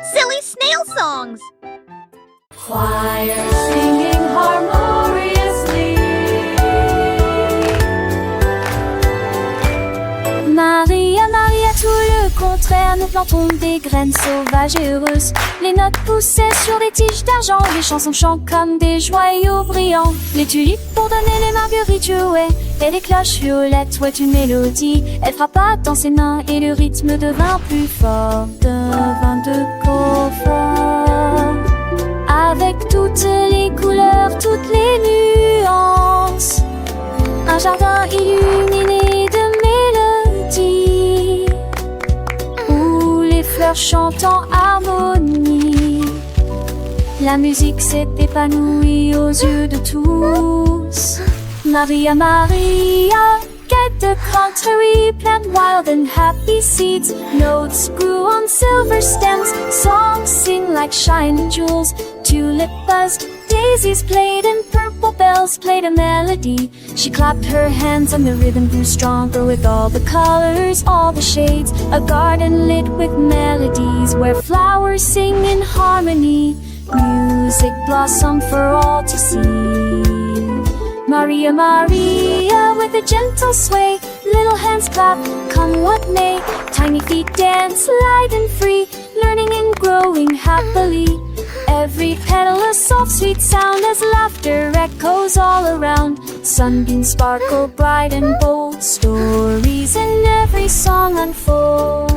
Silly snail songs. Choir singing harmoniously. Maria, Maria, tout le contraire, nous plantons des graines sauvages et heureuses. Les notes poussaient sur des tiges d'argent, les chansons chantent comme des joyaux brillants. Les tulipes pour donner les marguerites jouaient, et les cloches violettes ouaient une mélodie. Elle frappa dans ses mains et le rythme devint plus fort, devint de confort. Avec toutes les couleurs, toutes les nuances, un jardin illuminé de mélodies, où les fleurs chantent en harmonie. La musique s'est épanouie aux yeux de tous. Maria, Maria, get the contrary, plant wild and happy seeds. Notes grew on silver stems, songs sing like shining jewels. Tulip buzzed, daisies played, and purple bells played a melody. She clapped her hands and the rhythm grew stronger with all the colors, all the shades. A garden lit with melodies where flowers sing in harmony. Music blossomed for all to see. Maria, Maria, with a gentle sway, little hands clap, come what may. Tiny feet dance light and free, learning and growing happily. Every petal a soft sweet sound as laughter echoes all around. Sunbeams sparkle bright and bold, stories in every song unfold.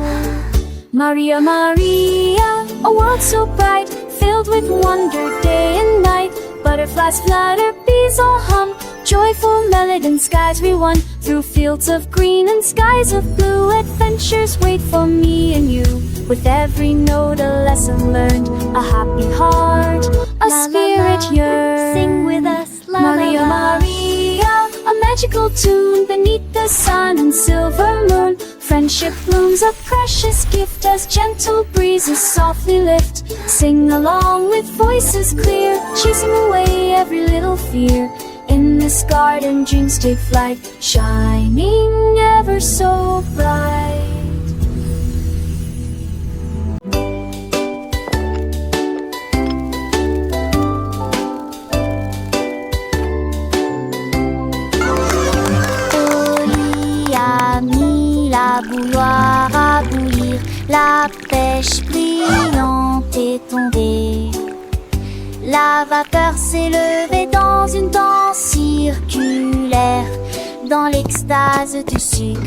Maria, Maria, a world so bright, filled with wonder day and night. Butterflies flutter, bees all hum, joyful melody skies we run. Through fields of green and skies of blue, adventures wait for me and you. With every note a lesson learned, a happy heart, a spirit yearns. Sing with us, la Maria, la la. Maria, a magical tune beneath the sun and silver moon. Friendship blooms a precious gift as gentle breezes softly lift. Sing along with voices clear, chasing away every little fear. In this garden dreams take flight, shining ever so bright. La bouilloire à bouillir, la pêche brillante est tombée. La vapeur s'est levée dans une danse circulaire, dans l'extase du sucre.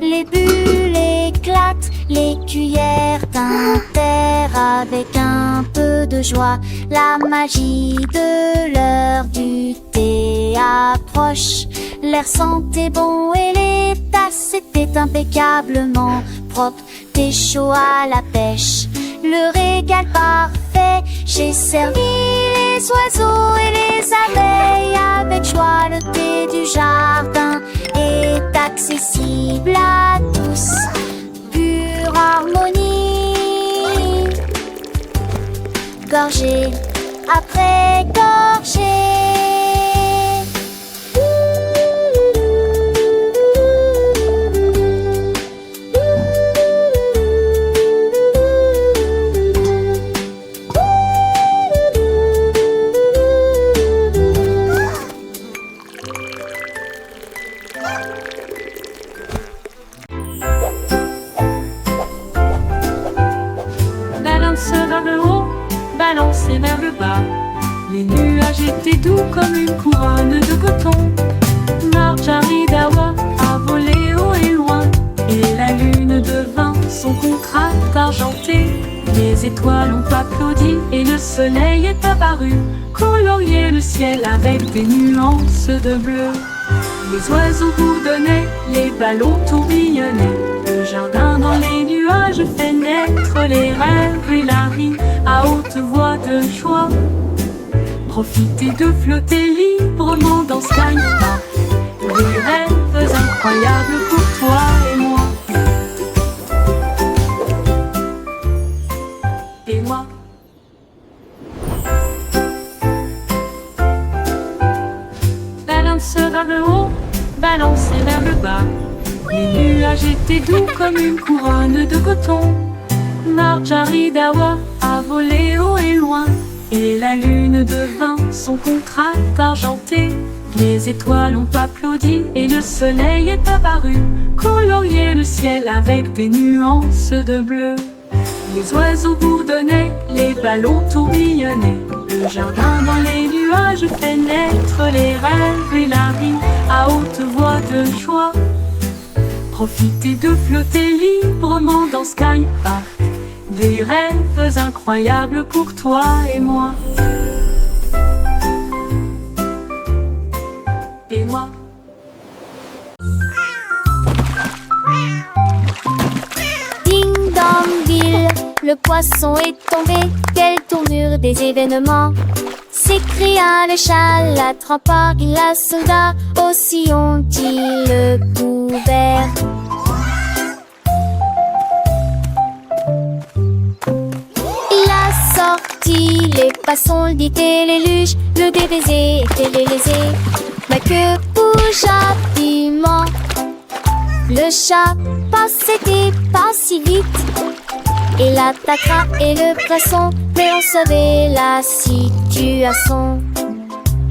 Les bulles éclatent, les cuillères tintèrent avec un peu de joie. La magie de l'heure du thé approche. L'air sentait bon et les tasses étaient impeccablement propres. Thé chaud à la pêche, le régal parfait. J'ai servi les oiseaux et les abeilles avec joie. Le thé du jardin est accessible à tous. Pure harmonie, gorgée après gorgée. Balanceur vers le haut, balancé vers le bas. Les nuages étaient doux comme une couronne de coton. Marjaridawa a volé haut et loin, et la lune devint son contraste argenté. Les étoiles ont applaudi et le soleil est apparu, colorier le ciel avec des nuances de bleu. Les oiseaux bourdonnaient, les ballons tourbillonnaient. Le jardin dans les nuages fait naître les rêves et la vie à haute voix de joie. Profitez de flotter librement dans Sky Park. Des rêves incroyables pour toi et moi. Et moi. Balanceur vers le haut, balancé vers le bas. Les nuages étaient doux comme une couronne de coton. Marjaridawa voler haut et loin, et la lune devint son contraste argenté. Les étoiles ont applaudi et le soleil est apparu, colorier le ciel avec des nuances de bleu. Les oiseaux bourdonnaient, les ballons tourbillonnaient, le jardin dans les nuages fait naître les rêves et la vie à haute voix de joie. Profitez de flotter librement dans Sky Park, des rêves incroyables pour toi et moi. Et moi. Ding dong ville, le poisson est tombé. Quelle tournure des événements! S'écria le chat, l'attrapant la soldat. Aussi ont-ils le couvert. Il a sorti les passons, le dit et les luges, le DBZ était lésé. Ma queue bouge rapidement. Le chat passait pas si vite. Il attaquera et le poisson, mais on savait la situation.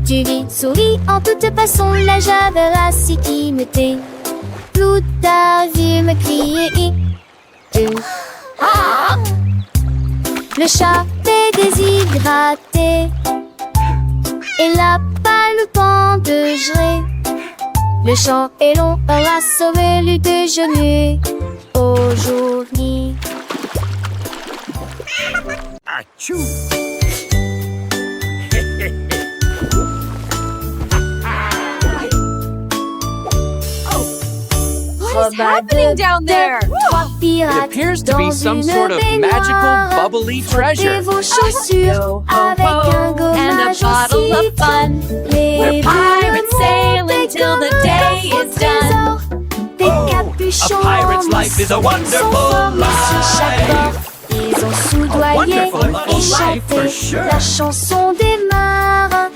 Tu vis, souris en toute façon, la javerasse qui me tait. Tout a vu me crier. Le chat est déshydraté. Il n'a pas le temps de gérer. Le champ est long, on a sauvé le déjeuner aujourd'hui. Achou! What is happening down there? It appears to be some sort of magical, bubbly treasure. Vos chaussures avec un And a gommage bottle aussi. of fun. Les We're pirates sailing till the day is done. Des capuchons A pirate's life is a wonderful life. Chaque bord, ils ont soudoyé Wonderful et life chanté for sure. la chanson des marins.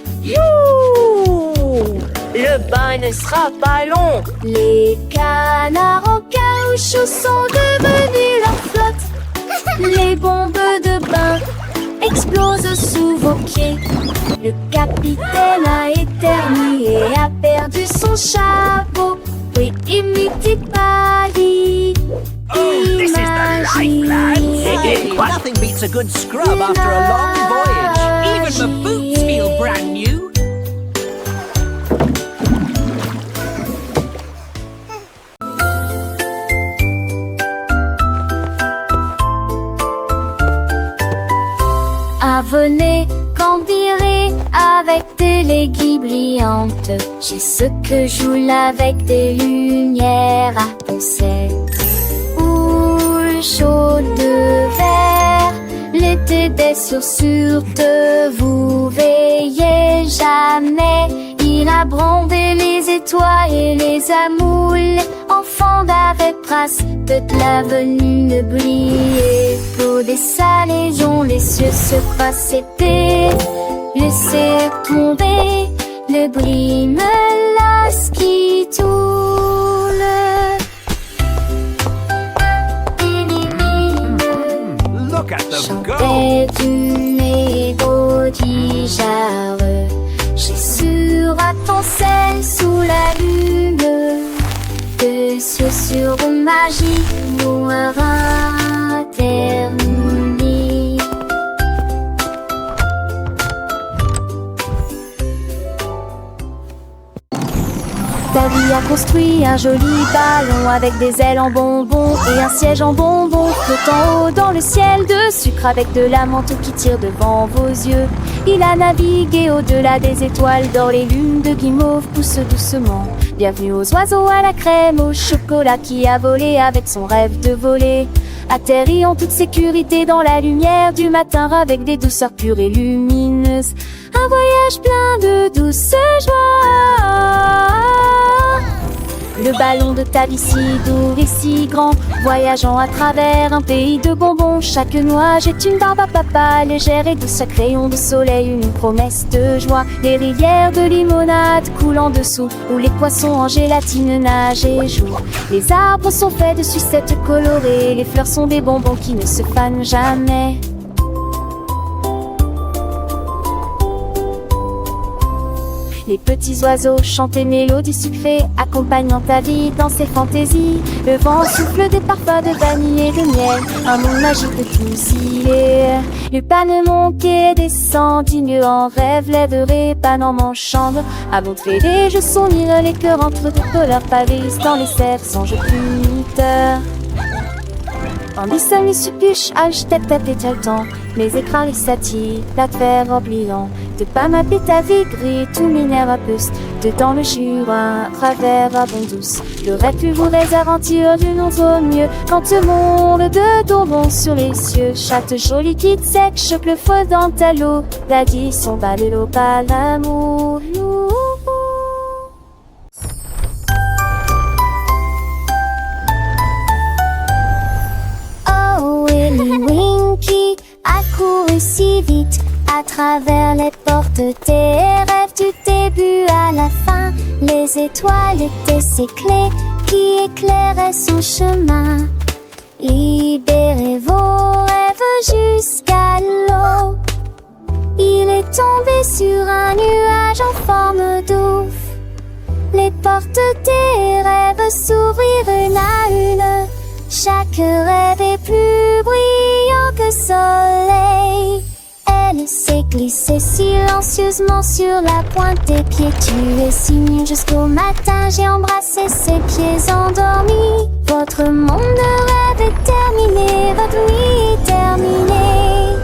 Le bain ne sera pas long. Les canards en caoutchouc sont devenus leur flotte. Les bombes de bain explosent sous vos pieds. Le capitaine a éternué et a perdu son chapeau. Oui, imite pas dit. This is the life, lads. Nothing beats a good scrub after a long voyage. Even the boots feel brand new. Venez, cambirer avec des léguilles brillantes. J'ai ce que joue avec des lumières à poncettes. Houle chaude de verre, l'été des chaussures de vous veillez jamais. Il a brandé les étoiles et les amoules. Enfant d'avec trace de l'avenue briller. Pour des salaisons, les cieux se passaient. Laissez tomber le bris me lasse qui tourne. Look at them go. Chantait du négociare. J'ai sur à ton sel sous la lune. De cieux sur magie noire terminée. Davy a construit un joli ballon avec des ailes en bonbons et un siège en bonbons flottant haut dans le ciel de sucre avec de la menthe qui tire devant vos yeux. Il a navigué au-delà des étoiles d'or, les lunes de guimauve poussent doucement. Bienvenue aux oiseaux à la crème, au chocolat qui a volé avec son rêve de voler. Atterri en toute sécurité dans la lumière du matin avec des douceurs pures et lumineuses. Un voyage plein de douce joie. Le ballon de Davy si doux et si grand, voyageant à travers un pays de bonbons. Chaque nuage est une barbe à papa, légère et douce, chaque rayon de soleil une promesse de joie. Les rivières de limonade coulent en dessous, où les poissons en gélatine nagent et jouent. Les arbres sont faits de sucettes colorées, les fleurs sont des bonbons qui ne se fanent jamais. Les petits oiseaux chantent des mélodies sucrées, accompagnant ta vie dans ses fantaisies. Le vent souffle des parfums de vanille et de miel, un monde magique de tous y est. Le panneau monte et descend, digne en rêve, lèverai pas dans mon chambre. À montrer les jeux sont lire les cœurs entre deux couleurs pavés dans les cerfs sans jeu puniteurs. Tandis que les suppuches, tête et le temps, les écrans, les satis, la terre oubliant. De pas m'appeler ta vie gris, tout minère à puce. Dedans le jura, à travers à bon douce. J'aurais pu vous les aventures d'une autre mieux. Quand le monde de tombons sur les cieux, chaque jolie kit sec, choque le feu dans ta l'eau. L'addition bat de l'eau, pas l'amour. Winky a couru si vite à travers les portes des rêves du début à la fin. Les étoiles étaient ses clés qui éclairaient son chemin. Libérez vos rêves jusqu'à l'eau. Il est tombé sur un nuage en forme d'ouf. Les portes des rêves s'ouvrirent une à une. Chaque rêve est plus brillant que soleil. Elle s'est glissée silencieusement sur la pointe des pieds. Tu es si mignon jusqu'au matin. J'ai embrassé ses pieds endormis. Votre monde de rêve est terminé. Votre nuit est terminée.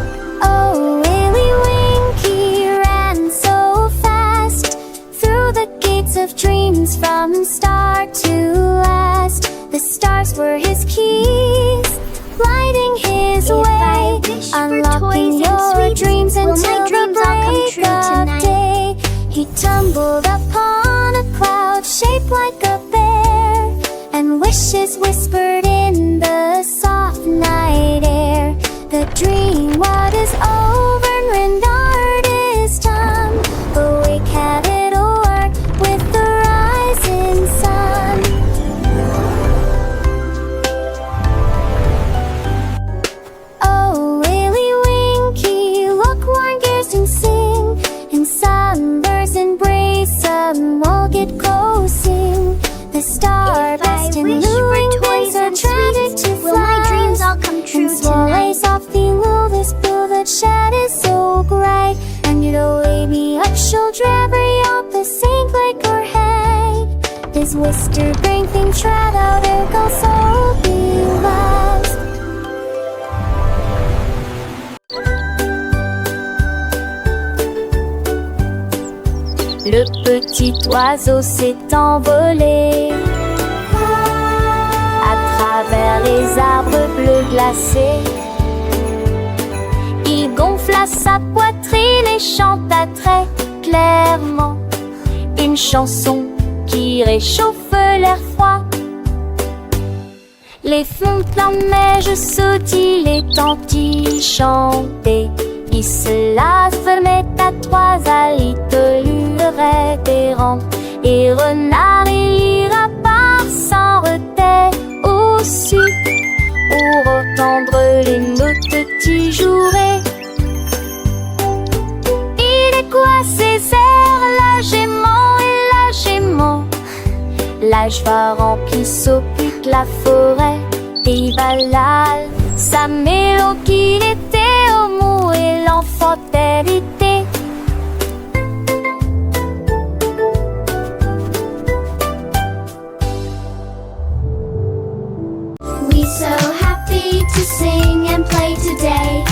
Oh, Willy Winky ran so fast through the gates of dreams from start to last. The stars were his keys, lighting his way, unlocking your dreams until the break of day. He tumbled upon a cloud shaped like a bear, and wishes whispered in the soft night air. The dream what is over and rendered is done, but we have it all work with the rising sun. Sunbursts embrace some will get closing. The stardust and luring things are tragic to fly. Will my dreams all come true tonight? Softly will this blue that shed is so bright. And you'll lay me up shoulder every up the sink like her head. This whisper bring things right out there go so be lost. Le petit oiseau s'est envolé à travers les arbres bleus glacés. Il gonfla sa poitrine et chanta très clairement une chanson qui réchauffe l'air froid. Les fontes en neige sautillent, les tantilles chantaient. Il se la fermait à trois alitelus révérend. Et renard et lapin s'en retait aussi pour entendre les notes qui joueraient. Il est quoi ces airs, la gémant et la gémant. L'âge va remplir s'occupe la forêt des Valhall. Sa mélodie était au mot et l'enfant hérité. We so happy to sing and play today.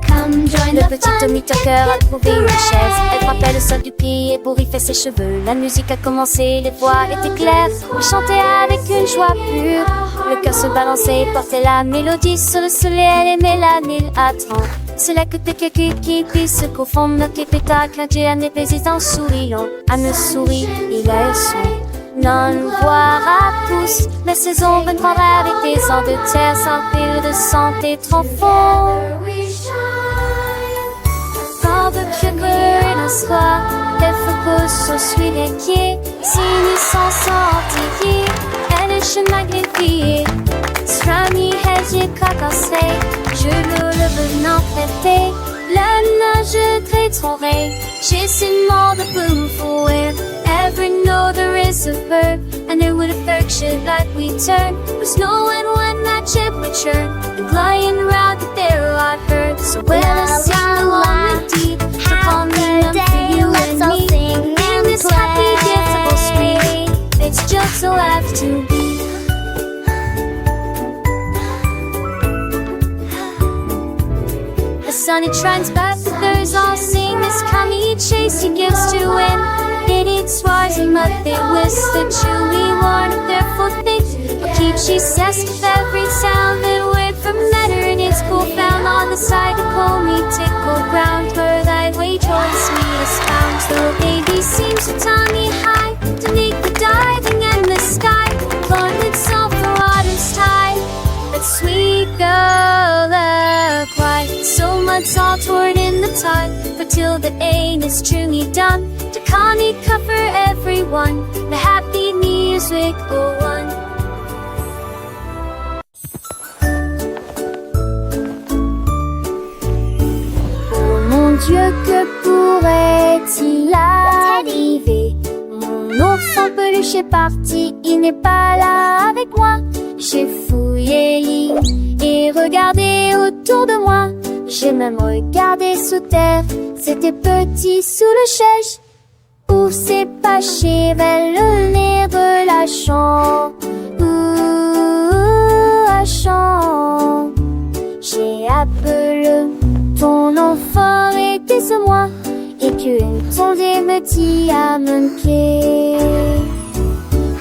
Come join Le the petit fun Tommy Tucker a trouvé une chaise. Elle frappait le sol du pied et bourriffait ses cheveux. La musique a commencé, les voix étaient claires. Il chantait avec une joie pure. Le cœur se balançait et portait la mélodie sur le soleil. Elle aimait la mille à 30. C'est là que tes qui puissent se confondre. Notre spectacle, un dieu, un président souriant. À me sourit, il a son non voir à tous. La saison reprendra avec des ans de terre sans fil de santé trop fort. Sans de sugar un soir, elle focus sur celui qui est signe sans sentier. Elle est chemin greffé. Strami hedge cacassé. Je le venant traité. La nage très trop chasing all the blue for wherever know there is a verb, and there would a berg ship like we turn. Was knowing when that ship would churn, and lying around the there I heard. So when I sing along with deep, upon the for you and me, in this happy giftable spring, it's just so have to be. The sun it shines back, the birds all sing. This kami chase he gives to win. It eats swars and mud they whisk. The chewy warn of their foot things. But keep she says with every sound that word from matter. And it's cool found on the side of me tickle ground. Where thy way towards me is found. The baby seems to tummy high to make the diving and the sky. Lord itself the water's tide. That sweet girl a cry. So much all toward in the tide. But till the ain is truly done, to Connie cover everyone. The happy music go on. Oh mon Dieu, que pourrait-il arriver? Mon ours en peluche est parti, il n'est pas là avec moi. J'ai fouillé et regardé autour de moi. J'ai même regardé sous terre, c'était petit sous le chèche. Où s'est caché vers le nez de la chambre. La chambre. J'ai appelé ton enfant était ce moi. Et qu'une tondée me dit à mon pied.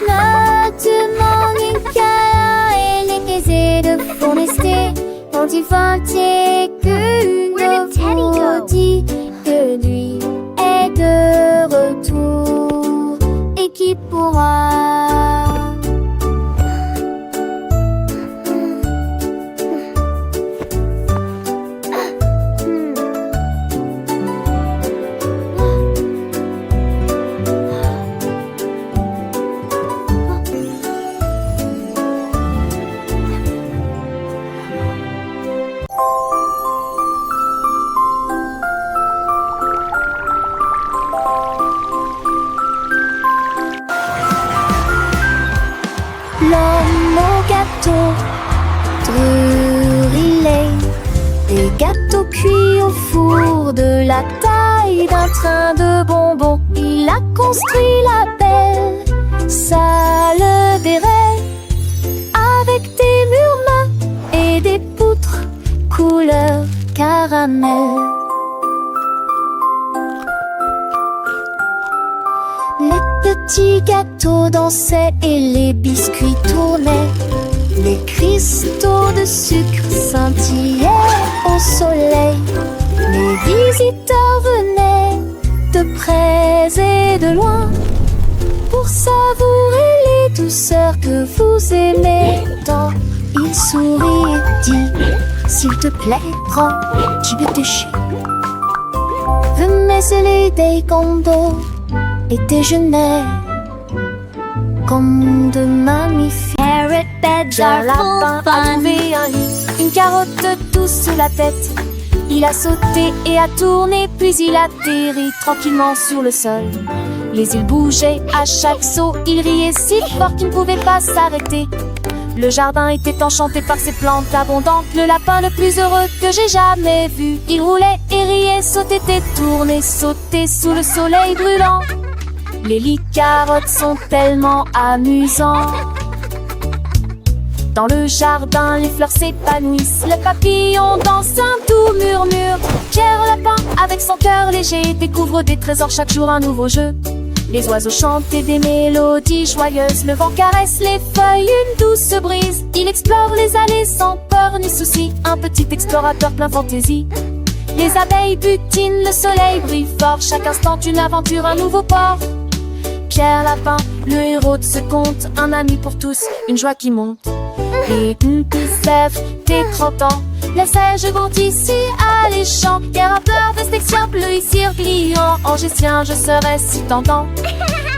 Maintenant une cara et les caisses de forester. Quand il vantait qu'une vous dit que lui est de retour et qui pourra l'homme au gâteau, brûlé. Des gâteaux cuits au four de la taille d'un train de bonbons. Il a construit la belle salle des rêves avec des murs mains et des poutres couleur caramel. Les petits gâteaux dansaient et les biscuits tournaient. Les cristaux de sucre scintillaient au soleil. Les visiteurs venaient de près et de loin pour savourer les douceurs que vous aimez tant. Il sourit et dit, s'il te plaît, prends du déchet. Venez des condos et déjeuner comme de mammifères. Carrot beds are full A fun. trouvé un lit, une carotte douce sous la tête. Il a sauté et a tourné, puis il atterrit tranquillement sur le sol. Les îles bougeaient à chaque saut, il riait si fort qu'il ne pouvait pas s'arrêter. Le jardin était enchanté par ses plantes abondantes. Le lapin le plus heureux que j'ai jamais vu. Il roulait et riait, sautait et tournait, sautait sous le soleil brûlant. Les lits carottes sont tellement amusants. Dans le jardin, les fleurs s'épanouissent. Le papillon danse un doux murmure. Pierre Lapin, avec son cœur léger, découvre des trésors chaque jour, un nouveau jeu. Les oiseaux chantent des mélodies joyeuses. Le vent caresse les feuilles, une douce brise. Il explore les allées sans peur ni souci. Un petit explorateur plein fantaisie. Les abeilles butinent, le soleil brille fort. Chaque instant une aventure, un nouveau port. Pierre Lapin, le héros de ce conte. Un ami pour tous, une joie qui monte. Et une sève, tes 30 ans. Les seiges vont ici alléchants. Et rappeur de section bleu ici pliant. En gestien, je serai si tentant.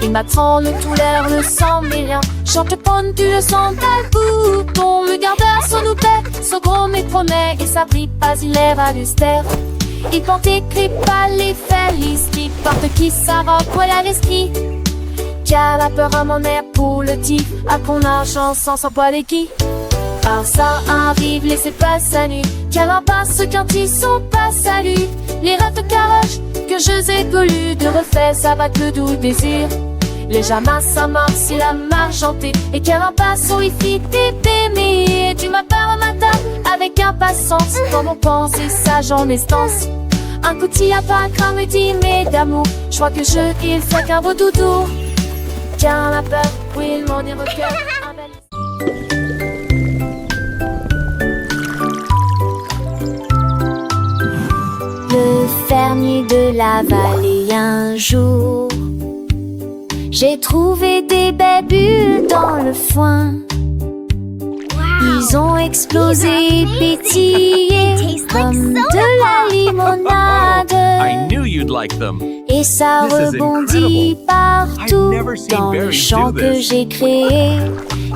Il m'attend le tout l'air, le sang mêlant. Chante pendu, le sang d'un bouton. Le gardeur, son oupet, son gros mais promet. Et sa brille pas, il est valustère. Il porte écrit par les felici, porte qui s'arrête à l'esprit. Car la peur à mon air pour le tif, à qu'on a chance sans pas les qui. Alors ça arrive, laissez pas salut, car en passe quand ils sont pas salut. Les rêves de carroche que je ai voulu de refaire, ça va le doux désir. Les jamas ça marche, c'est la marche chantée, et car en passe où il fit t'aimer. Tu m'appelles au matin avec impatience, comme on pense et sage en estance. Un coup t'y a pas quand me dit mais d'amour, je crois que il fait qu'un beau doudou. Car la peur, oui, mon évoqueur. Le fermier de la vallée un jour, j'ai trouvé des belles bulles dans le foin. Ils ont explosé, pétillé comme de la limonade. I knew you'd like them. Et ça This is rebondit incredible. partout I've never seen dans le berries champ do que this. j'ai créé.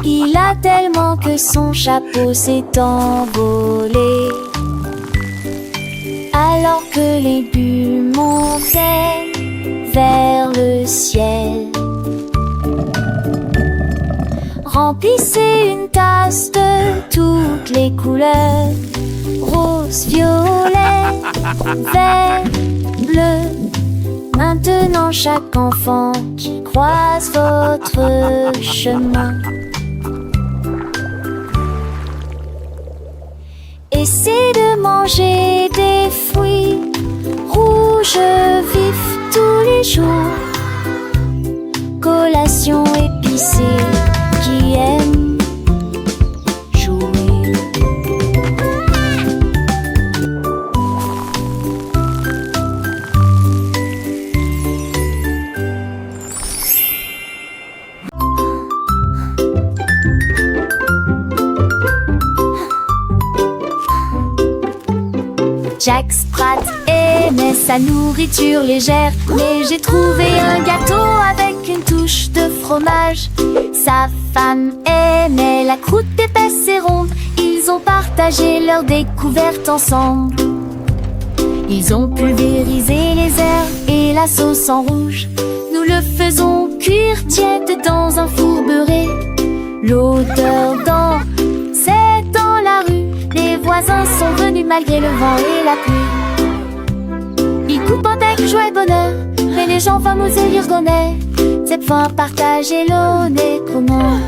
Il a tellement que son chapeau s'est envolé. Alors que les bulles montaient vers le ciel, remplissez une tasse de toutes les couleurs: rose, violet, vert, bleu. Maintenant chaque enfant qui croise votre chemin, essaie de manger des fruits rouges vifs tous les jours. Collation épicée qui aime jouer. Jack Sprat aimait sa nourriture légère, mais j'ai trouvé un gâteau avec une touche de fromage. Sa femme aimait la croûte épaisse et ronde. Ils ont partagé leur découverte ensemble. Ils ont pulvérisé les herbes et la sauce en rouge. Nous le faisons cuire tiède dans un four beurré. L'odeur c'est dans la rue. Les voisins sont venus malgré le vent et la pluie. Ils coupent avec joie et bonheur, mais les gens fameux et l'irgonais, cette fois partager l'honnête comment.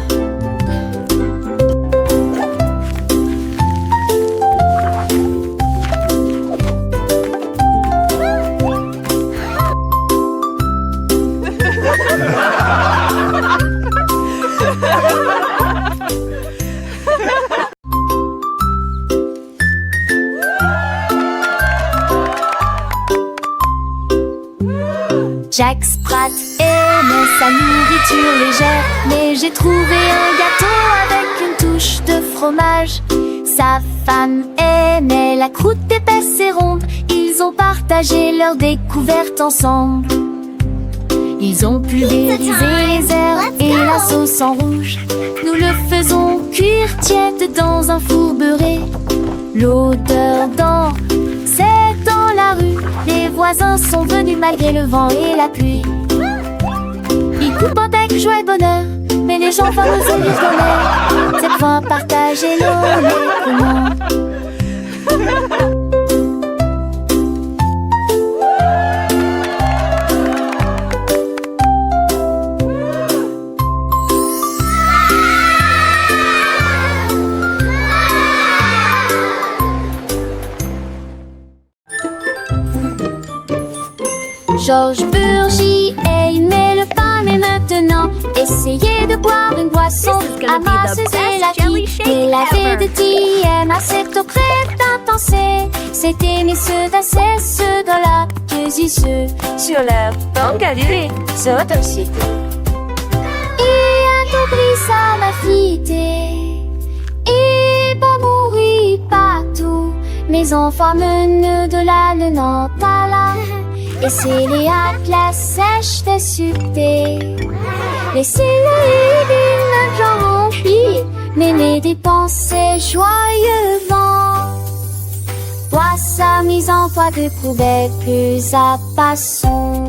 Jack Sprat aimait sa nourriture légère, mais j'ai trouvé un gâteau avec une touche de fromage. Sa femme aimait la croûte épaisse et ronde. Ils ont partagé leur découverte ensemble. Ils ont pulvérisé les herbes et la sauce en rouge. Nous le faisons cuire tiède dans un four beurré. L'odeur c'est dans la rue. Les voisins sont venus malgré le vent et la pluie. Ils coupent avec joie et bonheur, mais les gens fameux et l'irgonais, cette fois partager l'honnêtement. Georges Burgy aimait le pain, mais maintenant essayez de boire une boisson amorceuse et la vie. Et la vie de TM à cette auprès d'intensé. C'est aimer ceux d'assez, ceux dans la ceux sur leur bangalé, ceux aussi. Et un t'oublie ça ma fille, et pas mourir partout. Mes enfants menent de la Nantes. Et c'est les atlas sèches de succès. Laissez-le d'une genre remplie, mais les dépenses joyeux vent. Bois sa mise mise en toit de poubelle, plus à passons.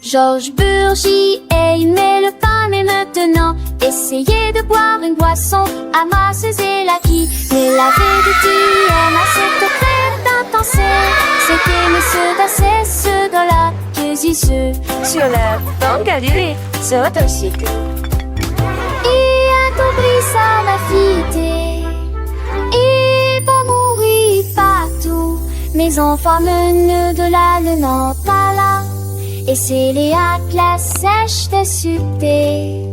Georges Burgy aimait le pain, mais maintenant essayez de boire une boisson à masseuse la qui. Mais la vérité aime à cette crème d'intensité. C'était Monsieur Basset, ce gars-là, que j'y suis sur la banque à l'île, sur ton cycle. Et à ton bris, ça m'a fité. Et pour mourir partout, mes enfants menent de là, ne n'en pas là. Et c'est les atlas sèches de succès.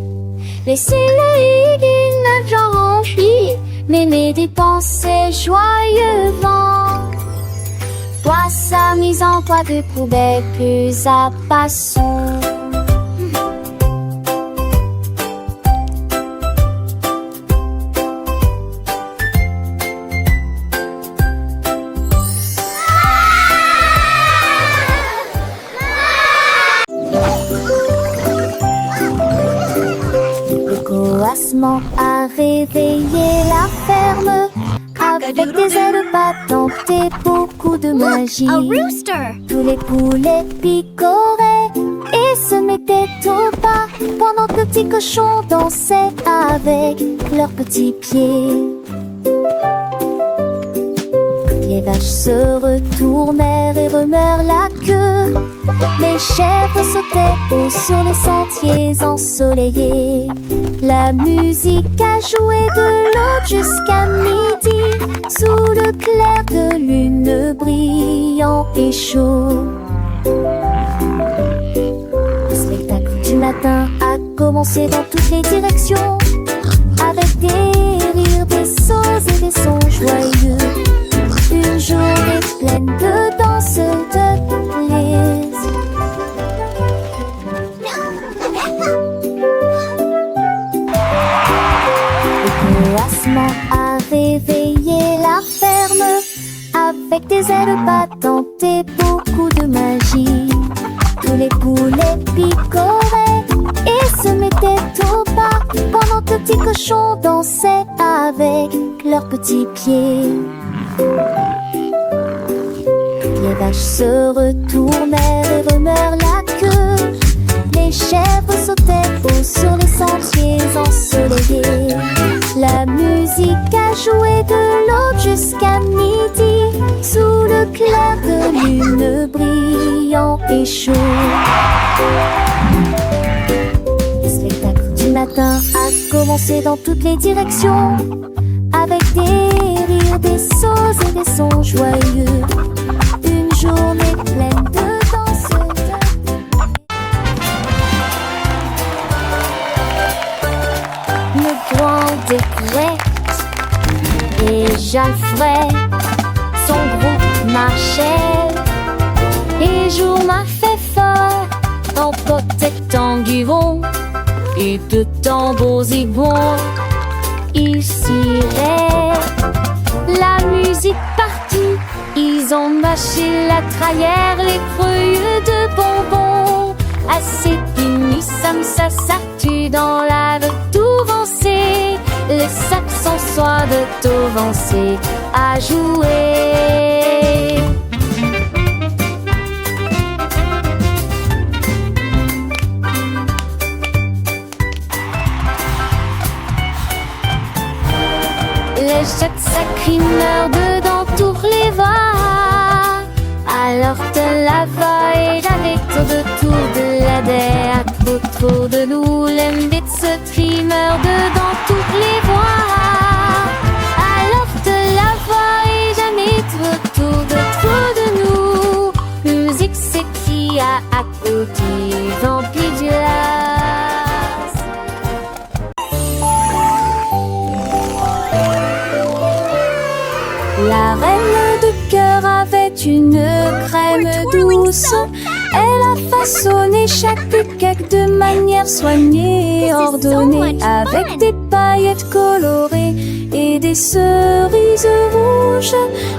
Laissez-le une genre envie, mais mes dépenses joyeux vent. Vois sa mise en toit de poubelle, plus à passons. A réveillé la ferme avec des ailes battantes et beaucoup de magie. Tous les poulets picoraient et se mettaient au pas pendant que le petit cochon dansait avec leurs petits pieds. Les vaches se retournèrent et remuèrent la queue. Les chèvres sautaient haut sur les sentiers ensoleillés. La musique a joué de l'aube jusqu'à midi, sous le clair de lune brillant et chaud. Le spectacle du matin a commencé dans toutes les directions, avec des rires, des sauts et des sons joyeux. Une journée pleine de danse, de plaisir. Le coassement a réveillé la ferme avec des ailes battantes et beaucoup de magie. Tous les poulets picoraient et se mettaient au pas pendant que le petit cochon dansait avec leurs petits pieds. Les vaches se retournèrent et remuèrent la queue. Les chèvres sautaient haut sur les sentiers ensoleillés. La musique a joué de l'aube jusqu'à midi, sous le clair de lune brillant et chaud. Le spectacle du matin a commencé dans toutes les directions, avec des rires, des sauts et des sons joyeux. Une journée pleine de danse. Le grand découverte et Jalfred, son groupe marchait. Et jour m'a fait fort en protectant Guivon et de tambours zigons. Ils ciraient la musique partout. Ils ont mâché la trayère, les creux de bonbons. Assez fini, ça s'artue dans la de tout vancer. Les saxons soient de tout vancer à jouer. Les jets sacrimeurs dedans tous les voix. Alors de la vaille, avec autour de la der, autour de nous, l'embit se trimeur dedans toutes les voix. Alors de la vaille, jamais autour de nous, musique c'est qui a applaudi, vampire du las. La reine de cœur avait une crème douce. Elle a façonné chaque cake de manière soignée et ordonnée, avec des paillettes colorées et des cerises rouges. rouges.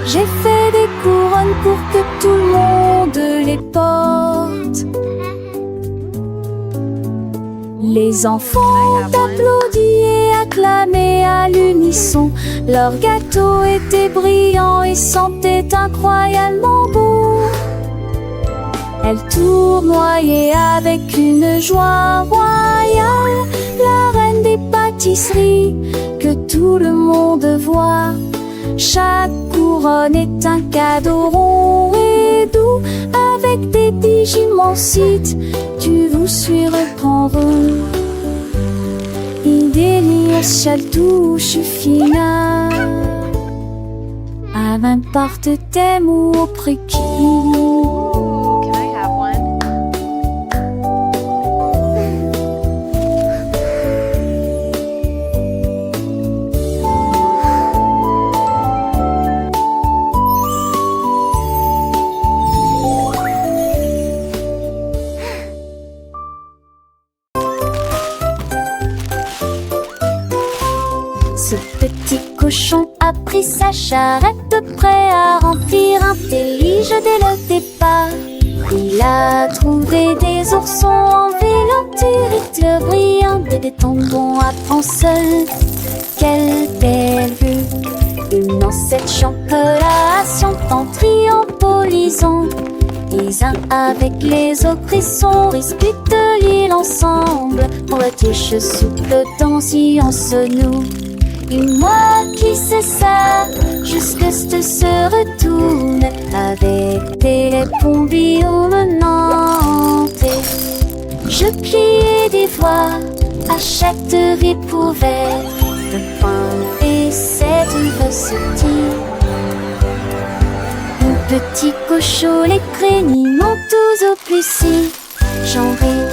J'ai fait des couronnes pour que tout le monde les porte. Les enfants applaudissent et acclamaient à l'unisson. Leur gâteau était brillant et sentait incroyablement bon. Elles tournoyaient avec une joie royale, la reine des pâtisseries que tout le monde voit. Chaque couronne est un cadeau rond et doux, avec des bijoux immenses, tu vous surprendront. Idéal seul touche finale, à n'importe thème ou au prix qui. Can I have one? Ce petit cochon a pris sa charrette, prêt à remplir un délige dès le départ. Il a trouvé des oursons en vélo, brillants, des tombons à prendre seul. Quelle belle vue! Une ancêtre chocolat en triompholisant. Les uns avec les autres, ils sont disputent l'île ensemble. On la touche sous le temps si on se noue. Et moi qui sais ça, jusque se retourne avec des pompillons menantés. Je pliais des voix à chaque ripouvette de pain et cette recetille. Mon petit cochon, les crénis m'ont tous au plus si j'en ris.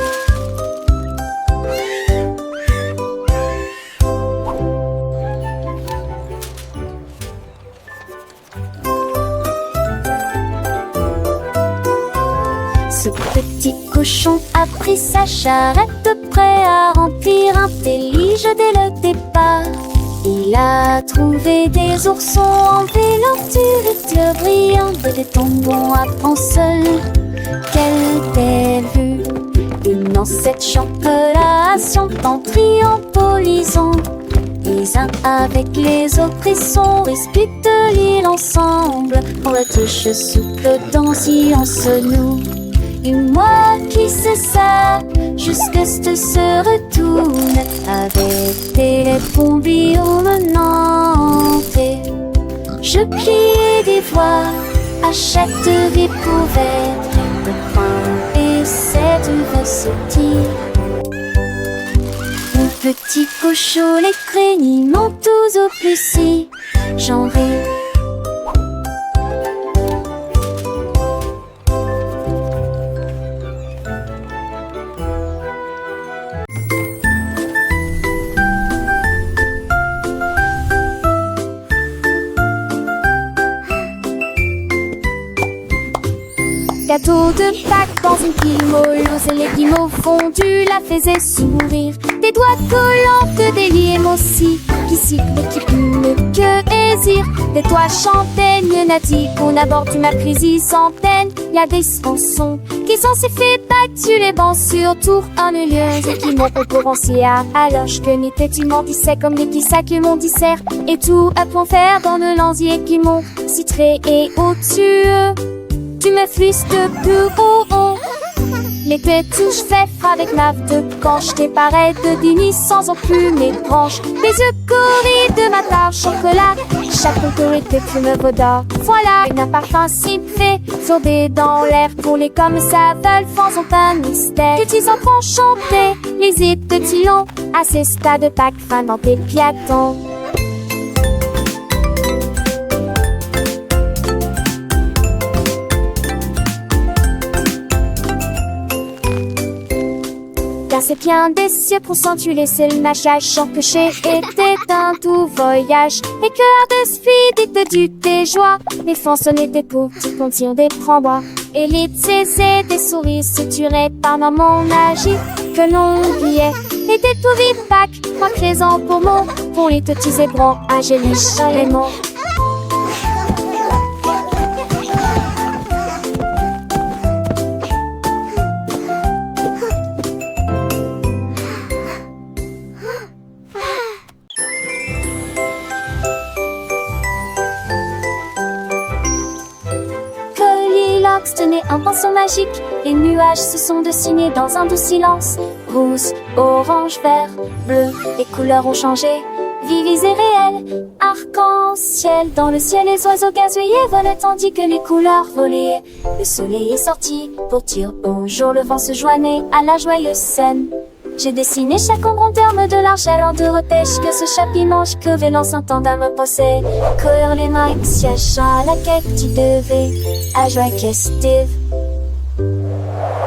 Ce petit cochon a pris sa charrette, prêt à remplir un délige dès le départ. Il a trouvé des oursons en vélo, brillants, des tombons à prendre seul. Quelle belle vue! Une ancêtre chocolat en triompholisant. Les uns avec les autres, ils sont disputent l'île ensemble. On la touche sous le dent si on se noue. Et moi qui sais ça, jusque se retourne avec des pompillons menantés. Je pliais des voix à chaque ripouvette de pain et cette recetille. Mon petit cochon, les crénis m'ont tous au plus si j'en ris. Gâteau de Pâques dans une pile molleuse, et les guimauves fondus la faisaient sourire. Des doigts collants que des limes aussi, qui sifflent et qui pument que hésire. Des toits chantaient, n'a dit qu'on aborde ma crise centaine. Y a des chansons qui sont si fait battus les bancs sur tour ennuyeuses et qui m'ont concurrencé alors que n'était tu m'en disais comme les sacs que m'ont dissert et tout à point faire dans le lanzier qui m'ont citré et au-dessus. Tu me flisses de plus haut. L'été touche fait avec ma de quand je t'ai pareil de dîner sans en plus mes branches. Les yeux corris de ma tarte chocolat. Chaque autorité que me vaudra. Voilà, un parfum si fait sauter dans l'air. Pour les comme ça veulent, faisons un mystère. Petits enfants chanter les hits de Tillon. À ces stades de Pâques, fin dans tes piatons. C'est bien des cieux pour s'en laisser le mâchage. Chant que j'ai été un tout voyage. Les cœurs de speed du tes joies. Les façonnés des pauvres qui contiennent des frambois. Et les c'est des souris suturées par mon agi que l'on oubliait. Et des tout vives Pâques, moi présent pour mots. Pour les petits ébrons, angéliques, les mots. Goldilocks tenait un pinceau magique. Les nuages se sont dessinés dans un doux silence. Rouge, orange, vert, bleu, les couleurs ont changé. Vives et réelles, arc-en-ciel. Dans le ciel, les oiseaux gazouillaient volaient tandis que les couleurs volaient. Le soleil est sorti pour dire bonjour. Le vent se joignait à la joyeuse scène. J'ai dessiné chaque ombre en termes de l'argent de repêche. Que ce chapimanche que veut s'entendre me poser. Courir les mains, siège à la quête, tu devais à joie festive.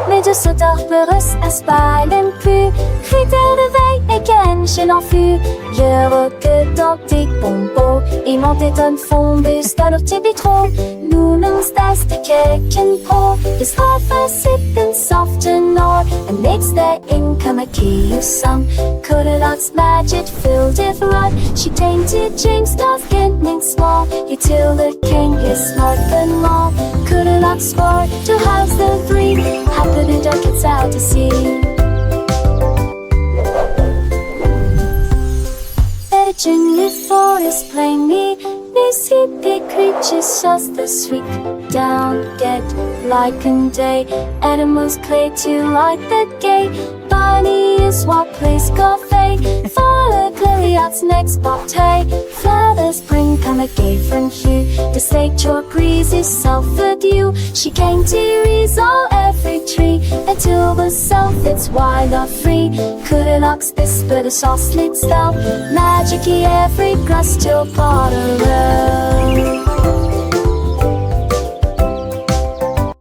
Mais de sauteurs peureux à même plus. Critère de veille et qu'un chez l'enfus. Je que dans tes pompos. Et mon téton fombus dans leur tibitro. Nous l'onstas de keken pro. Is half a sip and soft and or. And makes the income a key of some. Goldilocks magic filled with rod. She tainted James Doth getting small. You till the king is smart than law. Goldilocks sport to house the three. Happy the duck gets out to sea. Legend the forest plain me. These hippie creatures just the sweet down dead like a day. Animals clay to like the gay. Bunny is what plays coffee. Follow Goldilocks next bottle. Flowers bring come a gay from hue. The nature breeze is self-fed you. She came to resolve every tree until the self it's wild or free. Goldilocks whisper the soft slit spell. Magic every grass till part of